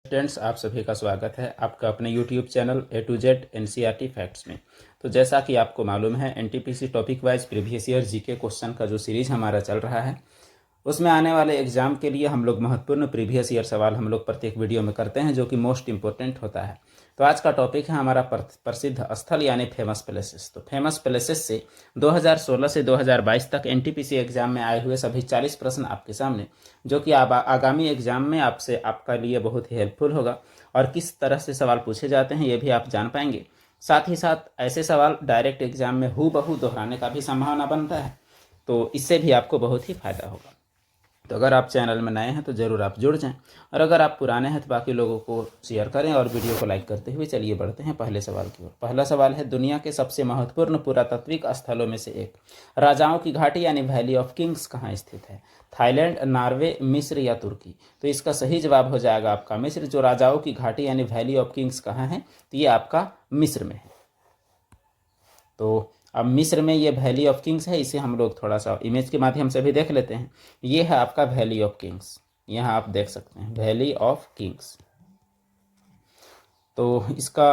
Students, आप सभी का स्वागत है आपका अपने YouTube channel A to Z NCERT facts में। तो जैसा कि आपको मालूम है, NTPC topic wise previous year GK question का जो सीरीज हमारा चल रहा है, उसमें आने वाले एग्जाम के लिए हम लोग महत्वपूर्ण प्रीवियस ईयर सवाल हम लोग प्रत्येक वीडियो में करते हैं, जो कि मोस्ट इंपॉर्टेंट होता है। तो आज का टॉपिक है हमारा प्रसिद्ध स्थल यानी फेमस प्लेसेस। तो फेमस प्लेसेस से 2016 से 2022 तक एनटीपीसी एग्जाम में आए हुए सभी 40 प्रश्न आपके सामने, जो कि आगामी एग्जाम में आपका लिए बहुत ही हेल्पफुल होगा। और किस तरह से सवाल पूछे जाते हैं ये भी आप जान पाएंगे। साथ ही साथ ऐसे सवाल डायरेक्ट एग्जाम में हूबहू दोहराने का भी संभावना बनता है, तो इससे भी आपको बहुत ही फायदा होगा। तो अगर आप चैनल में नए हैं तो ज़रूर आप जुड़ जाएं, और अगर आप पुराने हैं तो बाकी लोगों को शेयर करें और वीडियो को लाइक करते हुए चलिए बढ़ते हैं पहले सवाल की ओर। पहला सवाल है, दुनिया के सबसे महत्वपूर्ण पुरातात्विक स्थलों में से एक राजाओं की घाटी यानी वैली ऑफ किंग्स कहाँ स्थित है? थाईलैंड, नॉर्वे, मिस्र या तुर्की? तो इसका सही जवाब हो जाएगा आपका मिस्र। जो राजाओं की घाटी यानी वैली ऑफ किंग्स कहाँ है, तो ये आपका मिस्र में है। तो अब मिस्र में ये वैली ऑफ किंग्स है, इसे हम लोग थोड़ा सा इमेज के माध्यम से भी देख लेते हैं। ये है आपका वैली ऑफ किंग्स, यहाँ आप देख सकते हैं वैली ऑफ किंग्स। तो इसका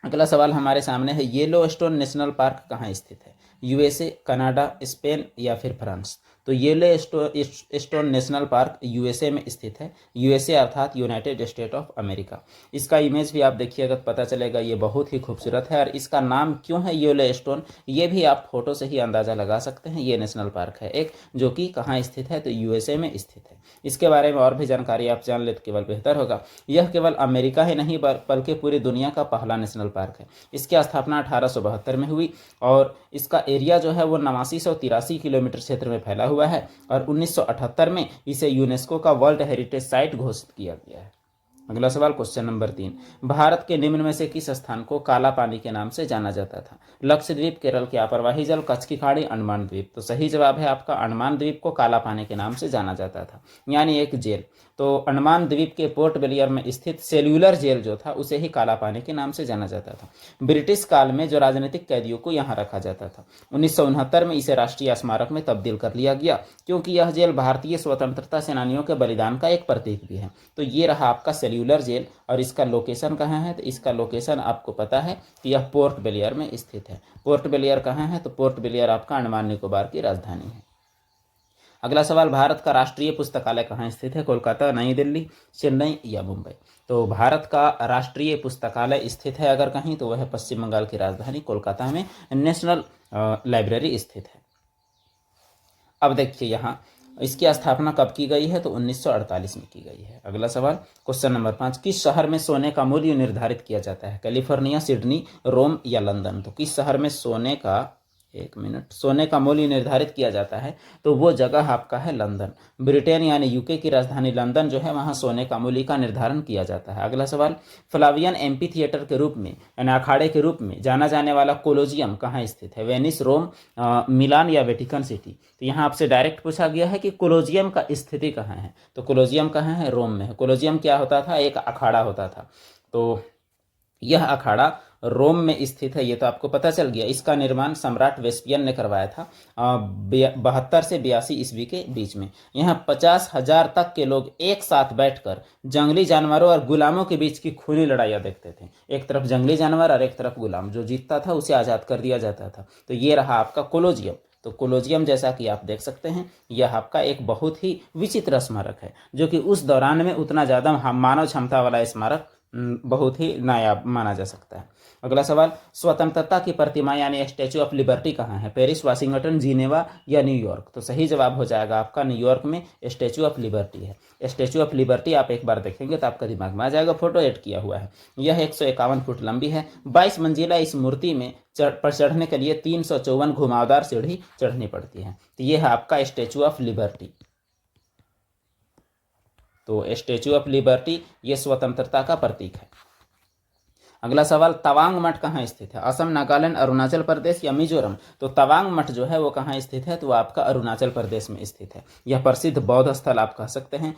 अगला सवाल हमारे सामने है, येलोस्टोन नेशनल पार्क कहाँ स्थित है? यूएसए, कनाडा, स्पेन या फिर फ्रांस? तो येलोस्टोन नेशनल पार्क यूएसए में स्थित है। यूएसए अर्थात यूनाइटेड स्टेट ऑफ अमेरिका। इसका इमेज भी आप देखिएगा तो पता चलेगा, ये बहुत ही खूबसूरत है। और इसका नाम क्यों है येलोस्टोन, ये भी आप फोटो से ही अंदाज़ा लगा सकते हैं। ये नेशनल पार्क है एक, जो कि कहाँ स्थित है, तो यूएसए में स्थित है। इसके बारे में और भी जानकारी आप जान ले तो केवल बेहतर होगा। यह केवल अमेरिका ही नहीं बल्कि पूरी दुनिया का पहला नेशनल पार्क है। इसकी स्थापना 1872 में हुई और इसका एरिया जो है वो 8983 किलोमीटर क्षेत्र में फैला हुआ है। और 1978 में इसे यूनेस्को का वर्ल्ड हेरिटेज साइट घोषित किया गया है। अगला सवाल, क्वेश्चन नंबर 3, भारत के निम्न में से किस स्थान को काला पानी के नाम से जाना जाता था? लक्षद्वीप, केरल के अप्रवाही जल, कच्छ की खाड़ी, अंडमान द्वीप? तो सही जवाब है आपका अंडमान द्वीप को काला पानी के नाम से जाना जाता था, यानी एक जेल। तो अंडमान द्वीप के पोर्ट ब्लेयर में स्थित सेल्यूलर जेल जो था उसे ही काला पानी के नाम से जाना जाता था। ब्रिटिश काल में जो राजनीतिक कैदियों को यहाँ रखा जाता था, 1969 में इसे राष्ट्रीय स्मारक में तब्दील कर लिया गया, क्योंकि यह जेल भारतीय स्वतंत्रता सेनानियों के बलिदान का एक प्रतीक भी है। तो ये रहा आपका सेल्यूलर जेल। और इसका लोकेशन कहाँ है, तो इसका लोकेशन आपको पता है कि यह पोर्ट ब्लेयर में स्थित है। पोर्ट ब्लेयर कहाँ है, तो पोर्ट ब्लेयर आपका अंडमान निकोबार की राजधानी है। अगला सवाल, भारत का राष्ट्रीय पुस्तकालय कहाँ स्थित है? कोलकाता, नई दिल्ली, चेन्नई या मुंबई? तो भारत का राष्ट्रीय पुस्तकालय स्थित है अगर कहीं, तो वह पश्चिम बंगाल की राजधानी कोलकाता में नेशनल लाइब्रेरी स्थित है। अब देखिए यहाँ इसकी स्थापना कब की गई है, तो 1948 में की गई है। अगला सवाल, क्वेश्चन नंबर 5, किस शहर में सोने का मूल्य निर्धारित किया जाता है? कैलिफोर्निया, सिडनी, रोम या लंदन? तो किस शहर में सोने का मूल्य निर्धारित किया जाता है, तो वो जगह आपका है लंदन। ब्रिटेन यानी यूके की राजधानी लंदन जो है, वहाँ सोने का मूल्य का निर्धारण किया जाता है। अगला सवाल, फ्लावियन एम्पी थिएटर के रूप में यानी अखाड़े के रूप में जाना जाने वाला कोलोजियम कहाँ स्थित है? वेनिस, रोम, मिलान या वेटिकन सिटी? तो यहाँ आपसे डायरेक्ट पूछा गया है कि कोलोजियम का स्थिति कहाँ है, तो कोलोजियम कहाँ है? रोम में है। कोलोजियम क्या होता था? एक अखाड़ा होता था। तो यह अखाड़ा रोम में स्थित है, ये तो आपको पता चल गया। इसका निर्माण सम्राट वेस्पियन ने करवाया था 72 से 82 ईस्वी के बीच में। यहाँ 50,000 तक के लोग एक साथ बैठकर जंगली जानवरों और गुलामों के बीच की खूनी लड़ाइयाँ देखते थे। एक तरफ जंगली जानवर और एक तरफ गुलाम, जो जीतता था उसे आज़ाद कर दिया जाता था। तो ये रहा आपका कोलोजियम। तो कोलोजियम जैसा कि आप देख सकते हैं, यह आपका एक बहुत ही विचित्र स्मारक है, जो कि उस दौरान में उतना ज़्यादा मानव क्षमता वाला स्मारक बहुत ही नायाब माना जा सकता है। अगला सवाल, स्वतंत्रता की प्रतिमा यानी स्टैचू ऑफ लिबर्टी कहाँ है? पेरिस, वाशिंगटन, जिनेवा या न्यूयॉर्क? तो सही जवाब हो जाएगा आपका न्यूयॉर्क में स्टैचू ऑफ लिबर्टी है। स्टैचू ऑफ लिबर्टी आप एक बार देखेंगे तो आपका दिमाग में आ जाएगा, फोटो एड किया हुआ है। यह 151 फुट लंबी है। 22 मंजिला इस मूर्ति में पर चढ़ने के लिए 354 घुमावदार सीढ़ी चढ़नी पड़ती है। तो यह है आपका स्टैचू ऑफ लिबर्टी। तो स्टैचू ऑफ लिबर्टी ये स्वतंत्रता का प्रतीक है। अगला सवाल, तवांग मठ कहाँ स्थित है? असम, नागालैंड, अरुणाचल प्रदेश या मिजोरम? तो तवांग मठ जो है वो कहाँ स्थित है? तो वो आपका अरुणाचल प्रदेश में स्थित है। यह प्रसिद्ध बौद्ध स्थल आप कह सकते हैं।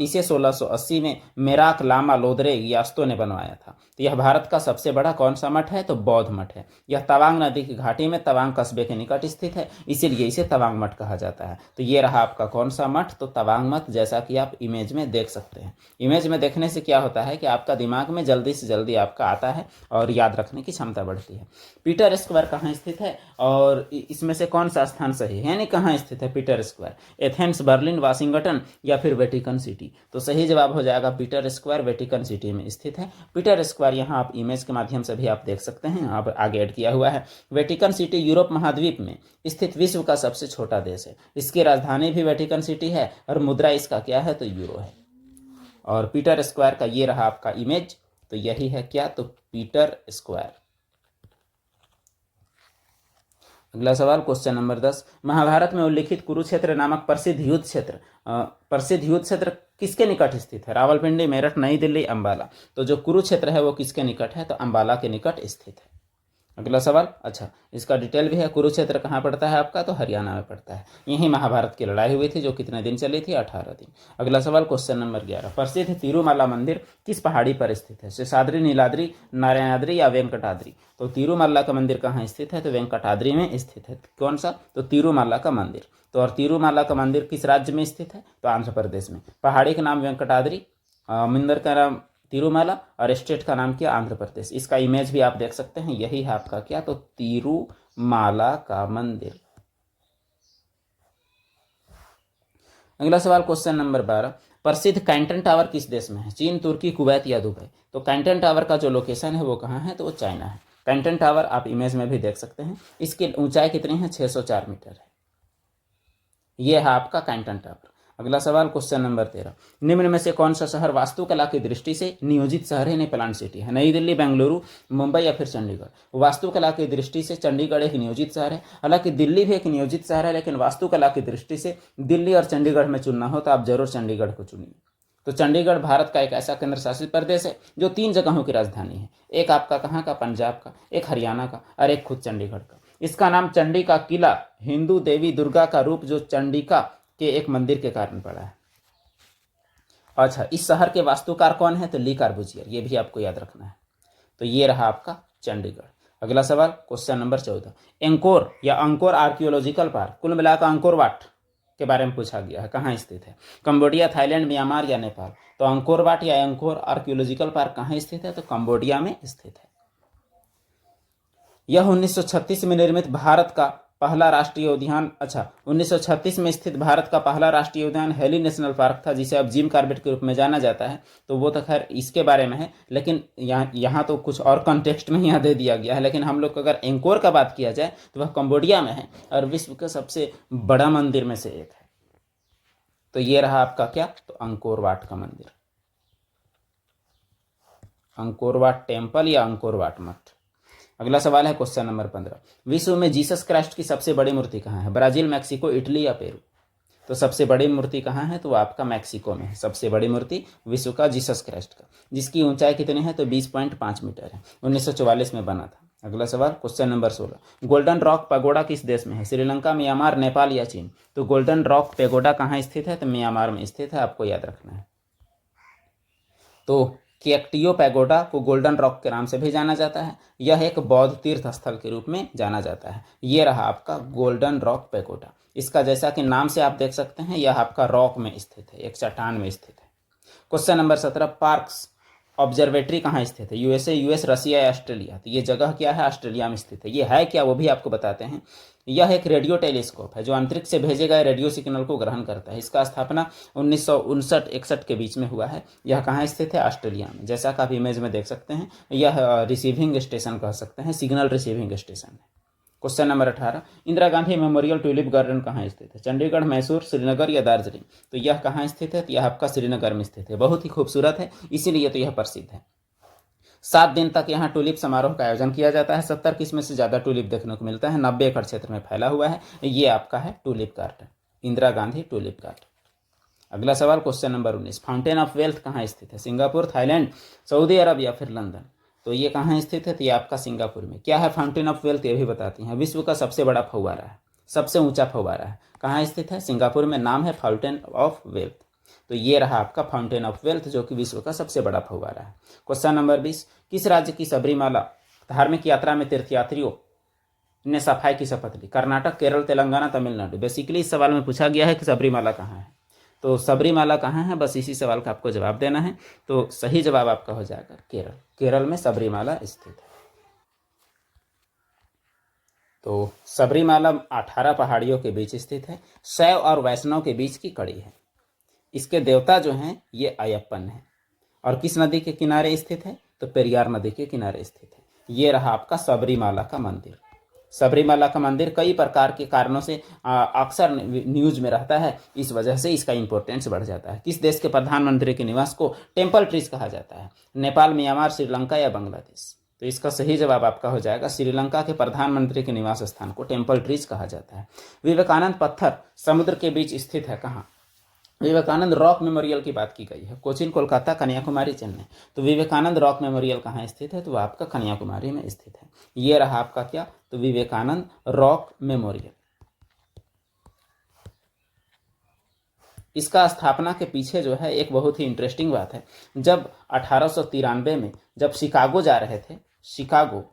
इसे 1680 में मेराक लामा लोदरे यास्तो ने बनवाया था। तो यह भारत का सबसे बड़ा कौन सा मठ है? तो बौद्ध मठ है। यह तवांग नदी की घाटी में तवांग कस्बे के निकट स्थित है, इसीलिए इसे तवांग मठ कहा जाता है। तो ये रहा आपका कौन सा मठ? तो तवांग मठ, जैसा कि आप इमेज में देख सकते हैं। इमेज में देखने से क्या होता है कि आपका दिमाग में जल्दी से जल्दी आपका आता है और याद रखने की क्षमता बढ़ती है। पीटर स्क्वायर कहाँ स्थित है और इसमें से कौन सा स्थान सही है, यानी कहाँ स्थित है Peter square? Athens, Berlin, Washington या फिर वेटिकन सिटी? तो सही जवाब हो जाएगा पीटर स्क्वायर वेटिकन सिटी में स्थित है। पीटर स्क्वायर यहाँ आप इमेज के माध्यम से भी आप देख सकते हैं, आप आगे ऐड किया हुआ है। वेटिकन सिटी यूरोप महाद्वीप में स्थित विश्व का सबसे छोटा देश है। इसकी राजधानी भी वेटिकन सिटी है और मुद्रा इसका क्या है? तो यूरो है। और पीटर स्क्वायर का ये रहा आपका इमेज, तो यही है क्या? तो पीटर स्क्वायर। अगला सवाल, क्वेश्चन नंबर 10, महाभारत में उल्लिखित कुरुक्षेत्र नामक प्रसिद्ध युद्ध क्षेत्र किसके निकट स्थित है? रावलपिंडी, मेरठ, नई दिल्ली, अंबाला? तो जो कुरुक्षेत्र है वो किसके निकट है? तो अंबाला के निकट स्थित है। अगला सवाल, अच्छा इसका डिटेल भी है। कुरुक्षेत्र कहाँ पड़ता है आपका? तो हरियाणा में पड़ता है। यहीं महाभारत की लड़ाई हुई थी जो कितने दिन चली थी? 18 दिन। अगला सवाल, क्वेश्चन नंबर 11, प्रसिद्ध तिरुमाला मंदिर किस पहाड़ी पर स्थित है? शेषाद्री, नीलाद्री, नारायणाद्री या वेंकटाद्री? तो तिरुमाला का मंदिर कहाँ स्थित है? तो वेंकटाद्री में स्थित है। कौन सा? तो तिरुमाला का मंदिर। तो और तिरुमाला का मंदिर किस राज्य में स्थित है? तो आंध्र प्रदेश में। पहाड़ी का नाम वेंकटाद्री, मंदिर का नाम तिरुमाला और स्टेट का नाम क्या? आंध्र प्रदेश। इसका इमेज भी आप देख सकते हैं, यही है आपका क्या? तो तिरुमाला का मंदिर। अगला सवाल, क्वेश्चन नंबर 12, प्रसिद्ध कैंटन टावर किस देश में है? चीन, तुर्की, कुवैत या दुबई? तो कैंटन टावर का जो लोकेशन है वो कहाँ है? तो वो चाइना है। कैंटन टावर आप इमेज में भी देख सकते हैं। इसकी ऊंचाई कितनी है? 604 मीटर है। यह है आपका कैंटन टावर। अगला सवाल, क्वेश्चन नंबर 13, निम्न में से कौन सा शहर वास्तुकला की दृष्टि से नियोजित शहर है? प्लांट सिटी है। नई दिल्ली, बेंगलुरु, मुंबई या फिर चंडीगढ़? वास्तुकला की दृष्टि से चंडीगढ़ एक नियोजित शहर है। हालांकि दिल्ली भी एक नियोजित शहर है, लेकिन वास्तुकला की दृष्टि से दिल्ली और चंडीगढ़ में चुनना हो तो आप जरूर चंडीगढ़ को चुनिए। तो चंडीगढ़ भारत का एक ऐसा केंद्र शासित प्रदेश है जो 3 जगहों की राजधानी है। एक आपका कहाँ का? पंजाब का, एक हरियाणा का और एक खुद चंडीगढ़ का। इसका नाम चंडी का किला हिंदू देवी दुर्गा का रूप जो चंडिका के एक मंदिर के कारण पड़ा है। अच्छा, इस शहर के वास्तुकार कौन है? तो ली कार्बूजियर। ये भी आपको याद रखना है। तो ये रहा आपका चंडीगढ़। अगला सवाल, क्वेश्चन नंबर 14, एंकोर या अंकोर आर्कियोलॉजिकल पार्क, कुल मिलाकर अंकोर वाट के बारे में पूछा गया है, कहाँ स्थित है? कंबोडिया, थाईलैंड, म्यांमार या नेपाल? तो अंकोर वाट या अंकोर आर्कियोलॉजिकल पार्क कहाँ स्थित है? तो कंबोडिया में स्थित है। यह 1936 में निर्मित भारत का पहला राष्ट्रीय उद्यान, 1936 में स्थित भारत का पहला राष्ट्रीय उद्यान हेली नेशनल पार्क था, जिसे अब जिम कॉर्बेट के रूप में जाना जाता है। तो वो तो खैर इसके बारे में है, लेकिन यहाँ तो कुछ और कॉन्टेक्स्ट में यहाँ दे दिया गया है। लेकिन हम लोग अगर एंकोर का बात किया जाए तो वह कंबोडिया में है और विश्व का सबसे बड़ा मंदिर में से एक है। तो ये रहा आपका क्या? तो अंकोर वाट का मंदिर, अंकोर वाट टेम्पल या अंकोर वाट मठ। अगला सवाल है क्वेश्चन नंबर 15, विश्व में जीसस क्राइस्ट की सबसे बड़ी मूर्ति कहाँ है? ब्राजील, मैक्सिको, इटली या पेरू? तो सबसे बड़ी मूर्ति कहाँ है? तो वो आपका मैक्सिको में है। सबसे बड़ी मूर्ति विश्व का जीसस क्राइस्ट का, जिसकी ऊंचाई कितनी है? तो 20.5 मीटर है। 1944 में बना था। अगला सवाल question number 16, golden rock pagoda किस देश में है? श्रीलंका, म्यांमार, नेपाल या चीन? तो गोल्डन रॉक पैगोडा कहाँ स्थित है? तो म्यांमार में स्थित है, आपको याद रखना है। तो केकटियो पैगोडा को गोल्डन रॉक के नाम से भी जाना जाता है। यह एक बौद्ध तीर्थ स्थल के रूप में जाना जाता है। यह रहा आपका गोल्डन रॉक पैगोडा। इसका जैसा कि नाम से आप देख सकते हैं, यह आपका रॉक में स्थित है, एक चट्टान में स्थित है। क्वेश्चन नंबर 17, पार्क्स ऑब्जर्वेटरी कहाँ स्थित है? यूएसए, यूएस, रसिया या ऑस्ट्रेलिया? तो ये जगह क्या है? ऑस्ट्रेलिया में स्थित है। ये है क्या वो भी आपको बताते हैं। यह एक रेडियो टेलीस्कोप है जो अंतरिक्ष से भेजे गए रेडियो सिग्नल को ग्रहण करता है। इसका स्थापना 1959-61 के बीच में हुआ है। यह कहाँ स्थित है? ऑस्ट्रेलिया में। जैसा कि आप इमेज में देख सकते हैं, यह रिसीविंग स्टेशन कह सकते हैं, सिग्नल रिसीविंग स्टेशन है। Question number 18, Indira Gandhi memorial tulip garden कहाँ स्थित है? चंडीगढ़, मैसूर, श्रीनगर या दार्जिलिंग? तो यह कहाँ स्थित है? तो यह आपका श्रीनगर में स्थित है। बहुत ही खूबसूरत है, इसीलिए तो यह प्रसिद्ध है। 7 दिन तक यहाँ टूलिप समारोह का आयोजन किया जाता है। 70 किस्म से ज़्यादा टूलिप देखने को मिलता है। 90 एकड़ क्षेत्र में फैला हुआ है। ये आपका है tulip garden, Indira Gandhi tulip garden. अगला सवाल question number 19, fountain of wealth कहाँ स्थित है? सिंगापुर, थाईलैंड, सऊदी अरब या फिर लंदन? तो ये कहाँ स्थित है? तो ये आपका सिंगापुर में। क्या है फाउंटेन ऑफ वेल्थ? ये भी बताती हैं। विश्व का सबसे बड़ा फव्वारा है, सबसे ऊंचा फव्वारा है, कहाँ स्थित है? सिंगापुर में। नाम है फाउंटेन ऑफ वेल्थ। तो ये रहा आपका फाउंटेन ऑफ वेल्थ, जो कि विश्व का सबसे बड़ा फव्वारा है। क्वेश्चन नंबर 20, किस राज्य की सबरीमाला धार्मिक यात्रा में तीर्थयात्रियों ने सफाई की शपथ ली? कर्नाटक, केरल, तेलंगाना, तमिलनाडु। बेसिकली इस सवाल में पूछा गया है कि सबरीमाला कहाँ है। तो सबरीमाला कहाँ है, बस इसी सवाल का आपको जवाब देना है। तो सही जवाब आपका हो जाएगा केरल। केरल में सबरीमाला स्थित है। तो सबरीमाला 18 पहाड़ियों के बीच स्थित है, शैव और वैष्णव के बीच की कड़ी है। इसके देवता जो हैं ये अयप्पन है। और किस नदी के किनारे स्थित है? तो पेरियार नदी के किनारे स्थित है। ये रहा आपका सबरीमाला का मंदिर। सबरीमाला का मंदिर कई प्रकार के कारणों से अक्सर न्यूज में रहता है, इस वजह से इसका इंपॉर्टेंस बढ़ जाता है। किस देश के प्रधानमंत्री के निवास को टेम्पल ट्रीज कहा जाता है? नेपाल, म्यांमार, श्रीलंका या बांग्लादेश। तो इसका सही जवाब आपका हो जाएगा श्रीलंका के प्रधानमंत्री के निवास स्थान को टेम्पल ट्रीज कहा जाता है। विवेकानंद पत्थर समुद्र के बीच स्थित है कहाँ? विवेकानंद रॉक मेमोरियल की बात की गई है। कोचीन, कोलकाता, कन्याकुमारी, चेन्नई। तो विवेकानंद रॉक मेमोरियल कहाँ स्थित है? तो आपका कन्याकुमारी में स्थित है। ये रहा आपका क्या? तो विवेकानंद रॉक मेमोरियल। इसका स्थापना के पीछे जो है एक बहुत ही इंटरेस्टिंग बात है। जब 1893 में जब शिकागो जा रहे थे, शिकागो,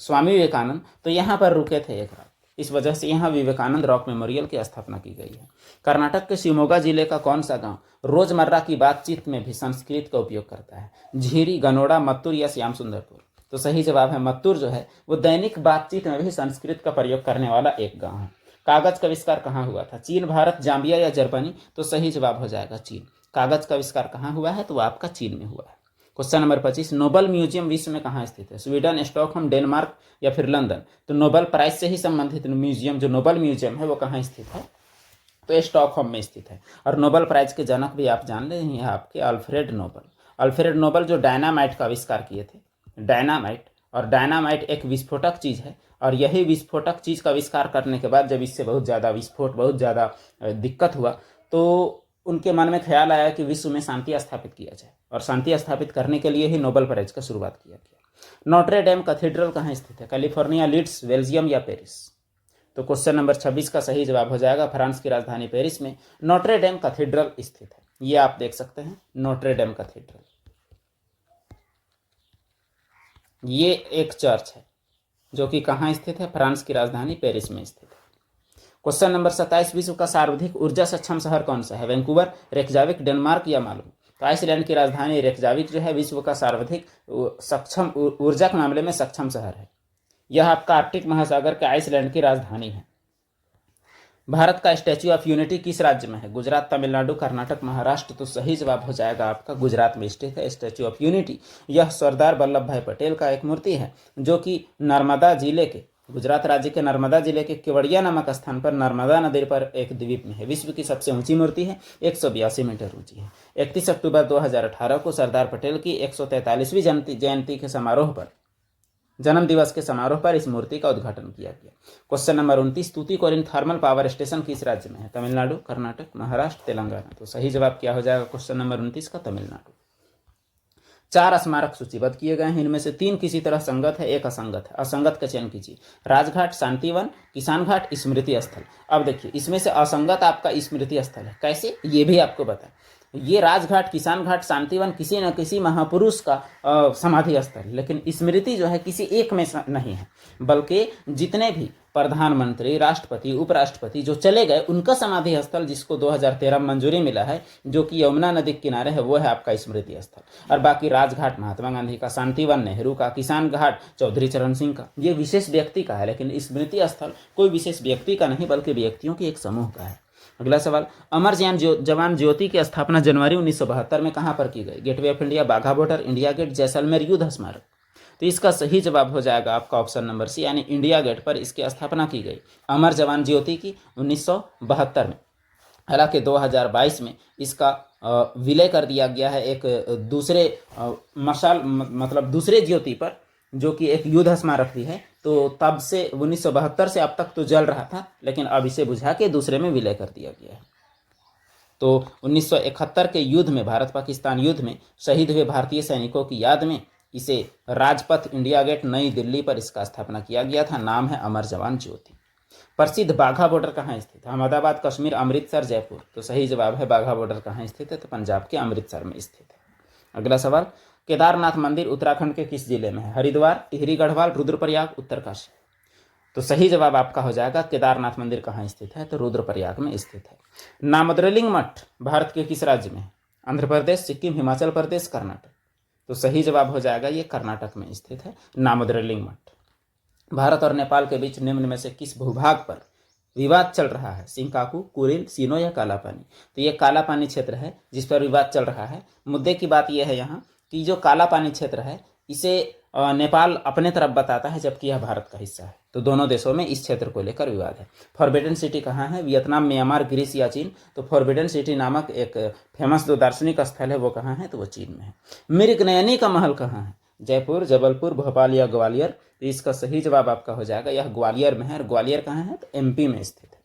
स्वामी विवेकानंद, तो यहाँ पर रुके थे एक रात। इस वजह से यहाँ विवेकानंद रॉक मेमोरियल की स्थापना की गई है। कर्नाटक के शिवमोगा जिले का कौन सा गांव रोजमर्रा की बातचीत में भी संस्कृत का उपयोग करता है? झीरी, गनोड़ा, मत्तूर या श्याम सुंदरपुर। तो सही जवाब है मत्तूर जो है वो दैनिक बातचीत में भी संस्कृत का प्रयोग करने वाला एक गाँव है। कागज का आविष्कार कहाँ हुआ था? चीन, भारत, जाम्बिया या जर्मनी। तो सही जवाब हो जाएगा चीन। कागज का आविष्कार कहाँ हुआ है? तो आपका चीन में हुआ है। क्वेश्चन नंबर 25, नोबल म्यूजियम विश्व में कहाँ स्थित है? स्वीडन, स्टॉकहोम, डेनमार्क या फिर लंदन। तो नोबल प्राइज से ही संबंधित म्यूजियम, जो नोबल म्यूजियम है वो कहाँ स्थित है? तो स्टॉकहोम में स्थित है। और नोबल प्राइज के जनक भी आप जान रहे हैं आपके अल्फ्रेड नोबल। अल्फ्रेड नोबल जो डायनामाइट का आविष्कार किए थे। डायनामाइट, और डायनामाइट एक विस्फोटक चीज़ है, और यही विस्फोटक चीज़ का आविष्कार करने के बाद जब इससे बहुत ज़्यादा विस्फोट, बहुत ज़्यादा दिक्कत हुआ, तो उनके मन में ख्याल आया कि विश्व में शांति स्थापित किया जाए, और शांति स्थापित करने के लिए ही नोबेल प्राइज का शुरुआत किया गया। नोट्रे डेम कैथेड्रल कहाँ स्थित है? कैलिफोर्निया, लीड्स, बेल्जियम या पेरिस। तो क्वेश्चन नंबर 26 का सही जवाब हो जाएगा फ्रांस की राजधानी पेरिस में नोट्रे डेम कैथेड्रल स्थित है। ये आप देख सकते हैं नोट्रे डेम कैथेड्रल। ये एक चर्च है जो कि कहाँ स्थित है? फ्रांस की राजधानी पेरिस में स्थित है। क्वेश्चन नंबर 27, विश्व का सर्वाधिक ऊर्जा सक्षम शहर कौन सा है? वैंकूवर, रेकजाविक, डेनमार्क या मालूम। तो आइसलैंड की राजधानी रेकजाविक जो है विश्व का सर्वाधिक सक्षम ऊर्जा के मामले में सक्षम शहर है। यह आपका आर्कटिक महासागर के आइसलैंड की राजधानी है। भारत का स्टैच्यू ऑफ यूनिटी किस राज्य में है? गुजरात, तमिलनाडु, कर्नाटक, महाराष्ट्र। तो सही जवाब हो जाएगा आपका गुजरात में स्थित है स्टैच्यू ऑफ यूनिटी। यह सरदार वल्लभ भाई पटेल का एक मूर्ति है जो कि नर्मदा जिले के, गुजरात राज्य के नर्मदा जिले के केवड़िया नामक स्थान पर नर्मदा नदी पर एक द्वीप में है। विश्व की सबसे ऊंची मूर्ति है, 182 मीटर ऊंची है। 31 अक्टूबर 2018 को सरदार पटेल की 143वीं जयंती के समारोह पर, जन्म दिवस के समारोह पर इस मूर्ति का उद्घाटन किया गया। Question number 29, Tuticorin thermal power station किस राज्य में है? तमिलनाडु, कर्नाटक, महाराष्ट्र, तेलंगाना। तो सही जवाब क्या हो जाएगा क्वेश्चन नंबर 29 का? तमिलनाडु। 4 स्मारक सूचीबद्ध किए गए हैं, इनमें से 3 किसी तरह संगत है, एक असंगत है। असंगत का चयन कीजिए। राजघाट, शांतिवन, किसान घाट, स्मृति स्थल। अब देखिए इसमें से असंगत आपका स्मृति स्थल है। कैसे? ये भी आपको बता। ये राजघाट, किसान घाट, शांतिवन किसी न किसी महापुरुष का समाधि स्थल, लेकिन स्मृति जो है किसी एक में नहीं है, बल्कि जितने भी प्रधानमंत्री, राष्ट्रपति, उपराष्ट्रपति जो चले गए उनका समाधि स्थल, जिसको 2013 में मंजूरी मिला है, जो कि यमुना नदी के किनारे है, वो है आपका स्मृति स्थल। और बाकी राजघाट महात्मा गांधी का, शांतिवन नेहरू का, किसान घाट चौधरी चरण सिंह का, ये विशेष व्यक्ति का है। लेकिन स्मृति स्थल कोई विशेष व्यक्ति का नहीं, बल्कि व्यक्तियों के एक समूह का है। अगला सवाल, अमर जवान ज्योति की स्थापना जनवरी 1972 में कहाँ पर की गई? Gateway of India, Wagah border, India Gate, Jaisalmer युद्ध स्मारक। तो इसका सही जवाब हो जाएगा आपका ऑप्शन नंबर सी, यानी इंडिया गेट पर इसकी स्थापना की गई अमर जवान ज्योति की 1972 में। हालांकि 2022 में इसका विलय कर दिया गया है एक दूसरे मशाल, मतलब दूसरे ज्योति पर, जो कि एक युद्ध स्मारक भी है। तो तब से 1972 से अब तक तो जल रहा था, लेकिन अब इसे बुझा के दूसरे में विलय कर दिया गया है। तो 1971 के युद्ध में, भारत पाकिस्तान युद्ध में शहीद हुए भारतीय सैनिकों की याद में इसे राजपथ इंडिया गेट नई दिल्ली पर इसका स्थापना किया गया था। नाम है अमर जवान ज्योति। प्रसिद्ध बाघा बॉर्डर कहाँ स्थित है? अहमदाबाद, कश्मीर, अमृतसर, जयपुर। तो सही जवाब है बाघा बॉर्डर कहाँ स्थित है? तो पंजाब के अमृतसर में स्थित है। अगला सवाल, केदारनाथ मंदिर उत्तराखंड के किस जिले में है? हरिद्वार, टिहरी गढ़वाल, रुद्रप्रयाग, उत्तरकाशी। तो सही जवाब आपका हो जाएगा केदारनाथ मंदिर कहाँ स्थित है? तो रुद्रप्रयाग में स्थित है। नामदरलिंग मठ भारत के किस राज्य में है? आंध्र प्रदेश, सिक्किम, हिमाचल प्रदेश, कर्नाटक। तो सही जवाब हो जाएगा ये कर्नाटक में स्थित है नामदरलिंग मठ। भारत और नेपाल के बीच निम्न में से किस भूभाग पर विवाद चल रहा है? सिंकाकू, कुरिल, सीनो या कालापानी। तो ये कालापानी क्षेत्र है जिस पर विवाद चल रहा है। मुद्दे की बात यह है यहाँ कि जो कालापानी क्षेत्र है इसे नेपाल अपने तरफ बताता है जबकि यह भारत का हिस्सा है। तो दोनों देशों में इस क्षेत्र को लेकर विवाद है। फॉरबिडन सिटी कहाँ है? वियतनाम, म्यांमार, ग्रीस या चीन। तो फॉरबिडन सिटी नामक एक फेमस जो दार्शनिक स्थल है वो कहाँ है? तो वो चीन में है। मृगनयनी का महल कहाँ है? जयपुर, जबलपुर, भोपाल या ग्वालियर। तो इसका सही जवाब आपका हो जाएगा यह ग्वालियर में है। और ग्वालियर कहाँ है? तो एमपी में स्थित है।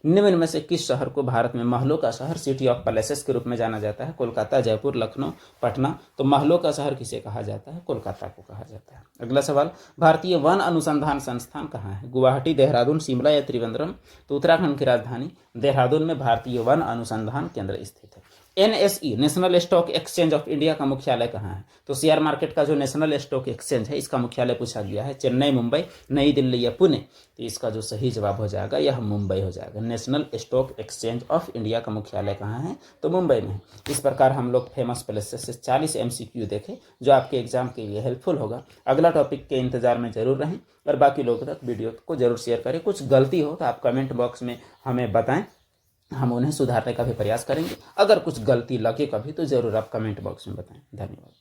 निम्न में से किस शहर को भारत में महलों का शहर, सिटी ऑफ पैलेसेस के रूप में जाना जाता है? कोलकाता, जयपुर, लखनऊ, पटना। तो महलों का शहर किसे कहा जाता है? कोलकाता को कहा जाता है। अगला सवाल, भारतीय वन अनुसंधान संस्थान कहाँ है? गुवाहाटी, देहरादून, शिमला या त्रिवेंद्रम। तो उत्तराखंड की राजधानी देहरादून में भारतीय वन अनुसंधान केंद्र स्थित है। NSE national stock exchange of India का मुख्यालय कहाँ है? तो शेयर मार्केट का जो नेशनल स्टॉक एक्सचेंज है इसका मुख्यालय पूछा गया है चेन्नई, मुंबई, नई दिल्ली या पुणे। तो इसका जो सही जवाब हो जाएगा यह मुंबई हो जाएगा। National stock exchange of India का मुख्यालय कहाँ है? तो मुंबई में है। इस प्रकार हम लोग फेमस प्लेसेस से 40 MCQ देखे जो आपके एग्जाम के लिए हेल्पफुल होगा। अगला टॉपिक के इंतजार में जरूर रहें और बाकी लोगों तक वीडियो को जरूर शेयर करें। कुछ गलती हो तो आप कमेंट बॉक्स में हमें बताएं, हम उन्हें सुधारने का भी प्रयास करेंगे। अगर कुछ गलती लगे कभी तो ज़रूर आप कमेंट बॉक्स में बताएं। धन्यवाद।